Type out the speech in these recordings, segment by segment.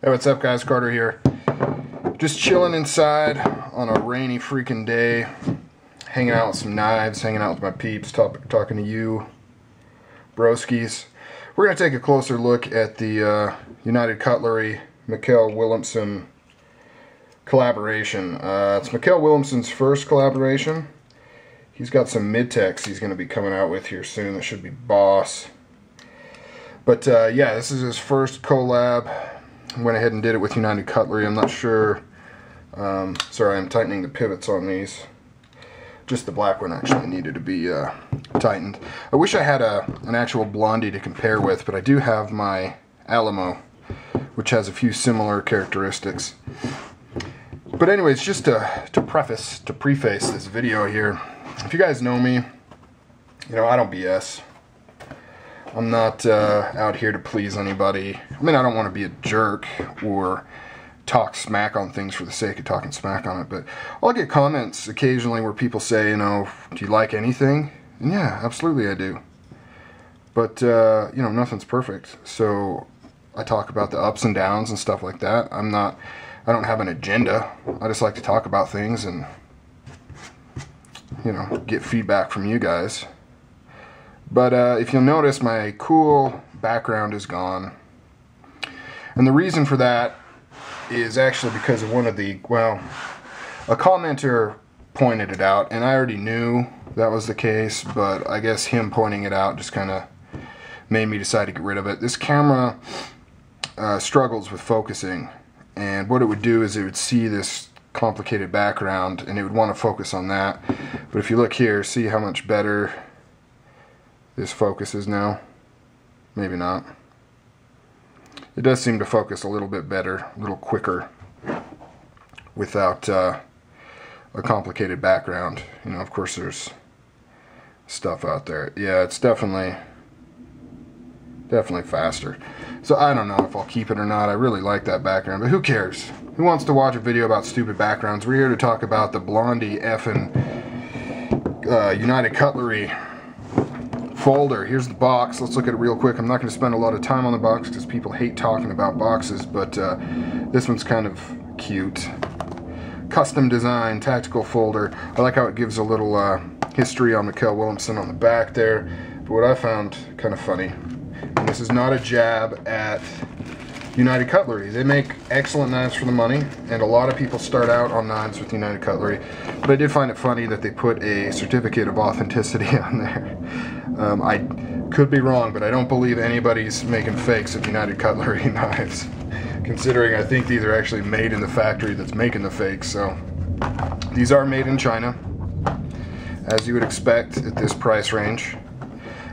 Hey, what's up guys? Carter here. Just chilling inside on a rainy freaking day, hanging out with some knives, hanging out with my peeps, talking to you broskies. We're going to take a closer look at the United Cutlery Mikell Willumsen collaboration. It's Mikell Willumsen's first collaboration. He's got some mid-techs he's going to be coming out with here soon that should be boss. But yeah, this is his first collab. Went ahead and did it with United Cutlery. I'm not sure. Sorry, I'm tightening the pivots on these. Just the black one actually needed to be tightened. I wish I had an actual Blondie to compare with, but I do have my Alamo, which has a few similar characteristics. But anyways, just to preface this video here, if you guys know me, you know I don't BS. I'm not out here to please anybody. I mean, I don't want to be a jerk or talk smack on things for the sake of talking smack on it, but I'll get comments occasionally where people say, you know, do you like anything? And yeah, absolutely I do. But, you know, nothing's perfect. So I talk about the ups and downs and stuff like that. I don't have an agenda. I just like to talk about things and, you know, get feedback from you guys. But if you'll notice, my cool background is gone. And the reason for that is actually because of one of the, well, a commenter pointed it out, and I already knew that was the case, but I guess him pointing it out just kind of made me decide to get rid of it. This camera struggles with focusing, and what it would do is it would see this complicated background, and it would want to focus on that. But if you look here, see how much better this focuses now? Maybe not. It does seem to focus a little bit better, a little quicker, without a complicated background. You know, of course there's stuff out there. Yeah, it's definitely faster. So I don't know if I'll keep it or not. I really like that background, but who cares? Who wants to watch a video about stupid backgrounds? We're here to talk about the Blondie effing United Cutlery folder. Here's the box. Let's look at it real quick. I'm not going to spend a lot of time on the box because people hate talking about boxes, but this one's kind of cute. Custom design tactical folder. I like how it gives a little history on Mikell Willumsen on the back there. But what I found kind of funny, and this is not a jab at United Cutlery. They make excellent knives for the money, and a lot of people start out on knives with United Cutlery. But I did find it funny that they put a certificate of authenticity on there. I could be wrong, but I don't believe anybody's making fakes of United Cutlery knives, considering I think these are actually made in the factory that's making the fakes. So these are made in China, as you would expect at this price range.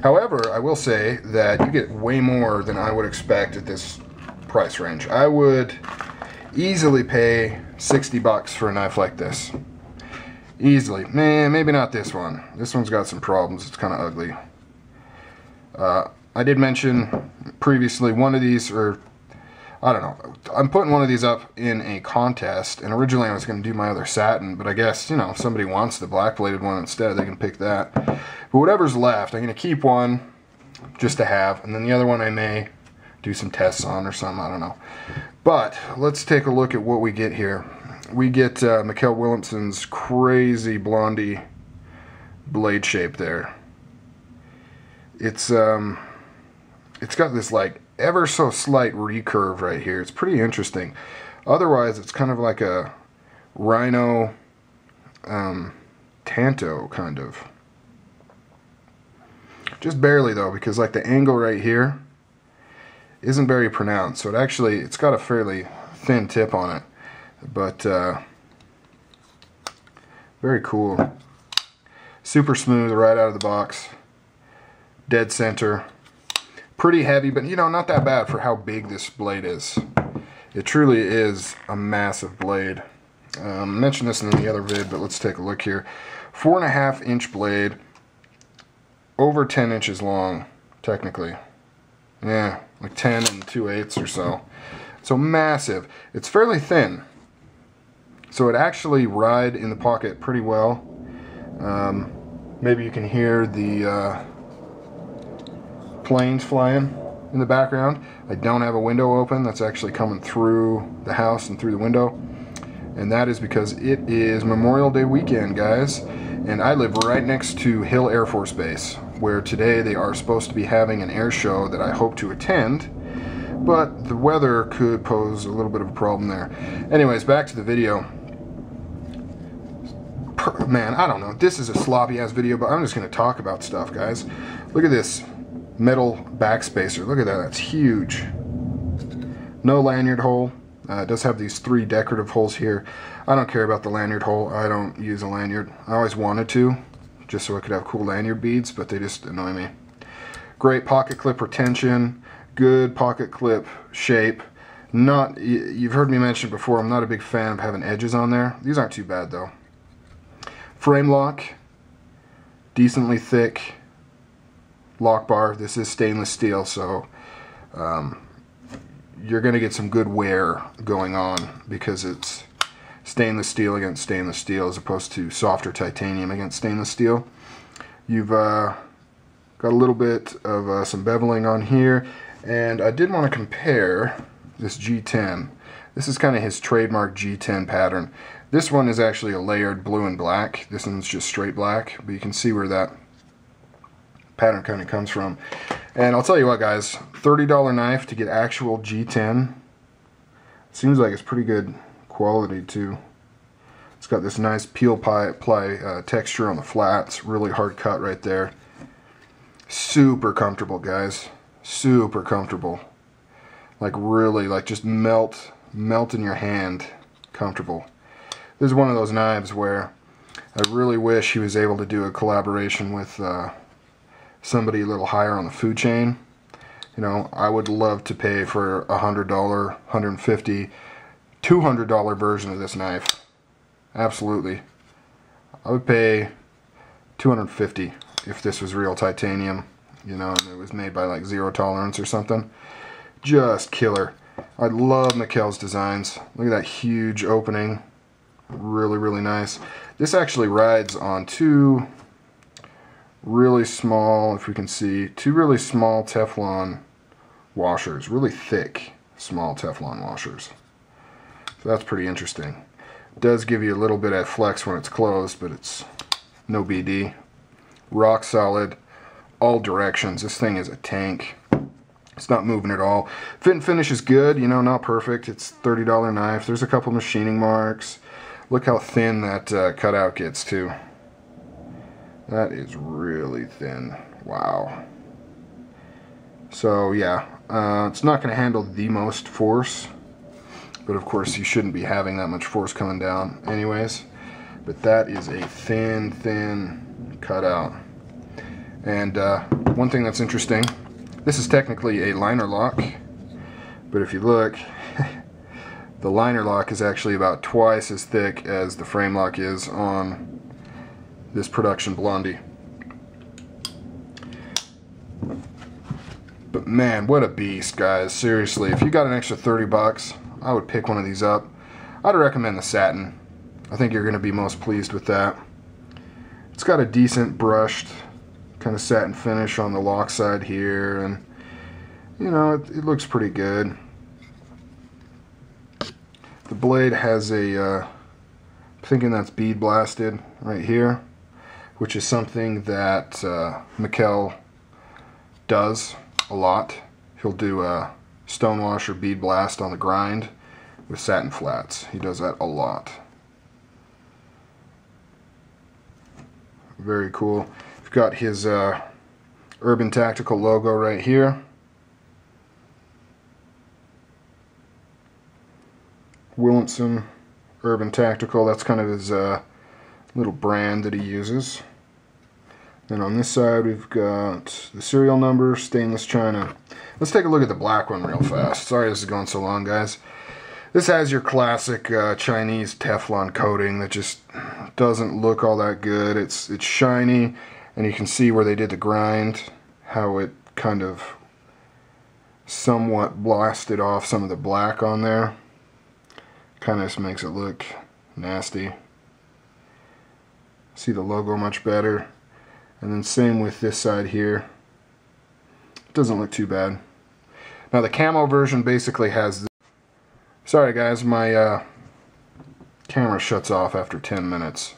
However, I will say that you get way more than I would expect at this price range. I would easily pay 60 bucks for a knife like this. Easily. Man, maybe not this one. This one's got some problems. It's kind of ugly. I did mention previously one of these, or I don't know, I'm putting one of these up in a contest, and originally I was going to do my other satin, but I guess, you know, if somebody wants the black bladed one instead, they can pick that. But whatever's left, I'm going to keep one just to have, and then the other one I may do some tests on or something, I don't know. But let's take a look at what we get here. We get Mikell Willumsen's crazy Blondie blade shape there. It's got this like ever so slight recurve right here. It's pretty interesting. Otherwise, it's kind of like a rhino tanto kind of. Just barely though, because like the angle right here isn't very pronounced. So it's got a fairly thin tip on it. But very cool. Super smooth right out of the box. Dead center. Pretty heavy, but you know, not that bad for how big this blade is. It truly is a massive blade. I mentioned this in the other vid, but let's take a look here. 4.5 inch blade, over 10 inches long, technically. Yeah, like 10 2/8 or so. So massive. It's fairly thin, so it actually ride in the pocket pretty well. Maybe you can hear the planes flying. in the background. I don't have a window open. That's actually coming through the house and through the window. And that is because it is Memorial Day weekend, guys. And I live right next to Hill Air Force Base, where today they are supposed to be having an air show that I hope to attend. But the weather could pose a little bit of a problem there. Anyways, back to the video. Man, I don't know. This is a sloppy ass video, but I'm just going to talk about stuff, guys. Look at this metal backspacer. Look at that. That's huge. No lanyard hole. It does have these 3 decorative holes here. I don't care about the lanyard hole. I don't use a lanyard. I always wanted to, just so I could have cool lanyard beads, but they just annoy me. Great pocket clip retention. Good pocket clip shape. Not, you've heard me mention before, I'm not a big fan of having edges on there. These aren't too bad though. Frame lock, decently thick lock bar. This is stainless steel, so you're going to get some good wear going on because it's stainless steel against stainless steel as opposed to softer titanium against stainless steel. You've got a little bit of some beveling on here, and I did want to compare this G10. This is kind of his trademark G10 pattern. This one is actually a layered blue and black. This one's just straight black, but you can see where that pattern kind of comes from. And I'll tell you what, guys, $30 knife to get actual G10. Seems like it's pretty good quality too. It's got this nice peel ply texture on the flats, really hard cut right there. Super comfortable, guys. Super comfortable. Like really, like just melt in your hand comfortable. This is one of those knives where I really wish he was able to do a collaboration with somebody a little higher on the food chain. You know, I would love to pay for a $100, $150, $200 version of this knife. Absolutely. I would pay $250 if this was real titanium, you know, and it was made by like Zero Tolerance or something. Just killer. I love Mikell's designs. Look at that huge opening. Really, really nice. This actually rides on 2 really small, if we can see, 2 really small Teflon washers. Really thick, small Teflon washers. So that's pretty interesting. It does give you a little bit of flex when it's closed, but it's no BD. Rock solid, all directions. This thing is a tank. It's not moving at all. Fit and finish is good, you know, not perfect. It's $30 knife. There's a couple machining marks. Look how thin that cutout gets too. That is really thin. Wow. So yeah, it's not going to handle the most force, but of course you shouldn't be having that much force coming down anyways. But that is a thin cutout. And one thing that's interesting, this is technically a liner lock, but if you look, the liner lock is actually about twice as thick as the frame lock is on this production Blondie. But man, what a beast, guys. Seriously, if you got an extra 30 bucks, I would pick one of these up. I'd recommend the satin. I think you're going to be most pleased with that. It's got a decent brushed kind of satin finish on the lock side here, and you know, it looks pretty good. The blade has a, I'm thinking that's bead blasted right here, which is something that Mikell does a lot. He'll do a stonewash or bead blast on the grind with satin flats. He does that a lot. Very cool. We've got his Urban Tactical logo right here. Willumsen Urban Tactical, that's kind of his little brand that he uses. Then on this side we've got the serial number, stainless china. Let's take a look at the black one real fast. Sorry this is going so long, guys. This has your classic Chinese Teflon coating that just doesn't look all that good. It's shiny, and you can see where they did the grind, how it kind of somewhat blasted off some of the black on there. Kind of just makes it look nasty. See the logo much better. And then same with this side here. It doesn't look too bad. Now the camo version basically has this. Sorry guys, my camera shuts off after 10 minutes.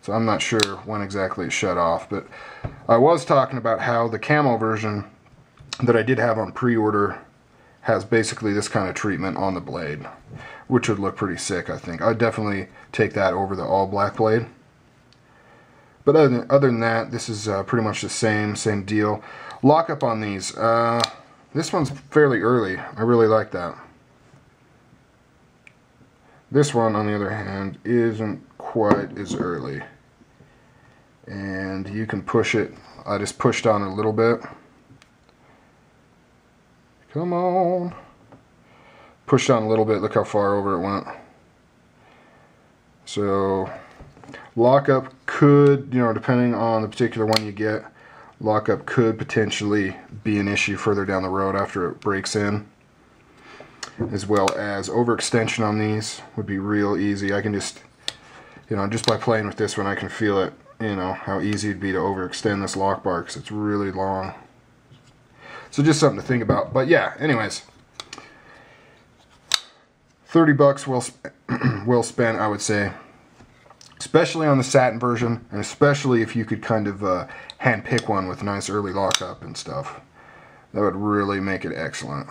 So I'm not sure when exactly it shut off, but I was talking about how the camo version that I did have on pre-order has basically this kind of treatment on the blade, which would look pretty sick, I think. I'd definitely take that over the all black blade. But other than that, this is pretty much the same deal. Lockup on these. This one's fairly early. I really like that. This one, on the other hand, isn't quite as early. And you can push it. I just pushed on a little bit. Come on. Pushed on a little bit. Look how far over it went. So lockup could, you know, depending on the particular one you get, lockup could potentially be an issue further down the road after it breaks in. As well as overextension on these would be real easy. I can just, you know, just by playing with this one, I can feel it, you know, how easy it'd be to overextend this lock bar because it's really long. So just something to think about. But yeah, anyways, $30 well spent, I would say. Especially on the satin version, and especially if you could kind of hand pick one with nice early lockup and stuff. That would really make it excellent.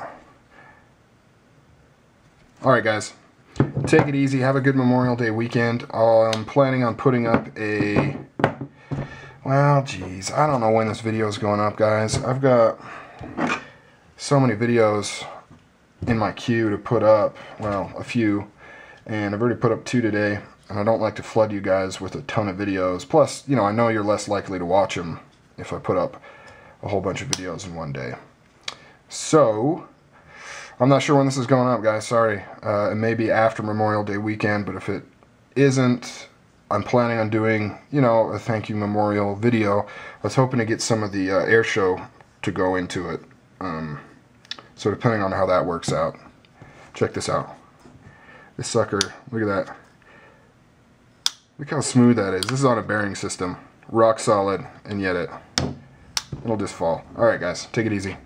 Alright guys, take it easy, have a good Memorial Day weekend. I'm planning on putting up a, well geez, I don't know when this video is going up guys. I've got so many videos in my queue to put up, well a few, and I've already put up 2 today, and I don't like to flood you guys with a ton of videos. Plus, you know, I know you're less likely to watch them if I put up a whole bunch of videos in one day. So I'm not sure when this is going up, guys. Sorry. It may be after Memorial Day weekend, but if it isn't, I'm planning on doing, you know, a thank you memorial video. I was hoping to get some of the air show to go into it. So depending on how that works out. Check this out. This sucker, look at that. Look how smooth that is. This is on a bearing system. Rock solid, and yet it'll just fall. Alright guys, take it easy.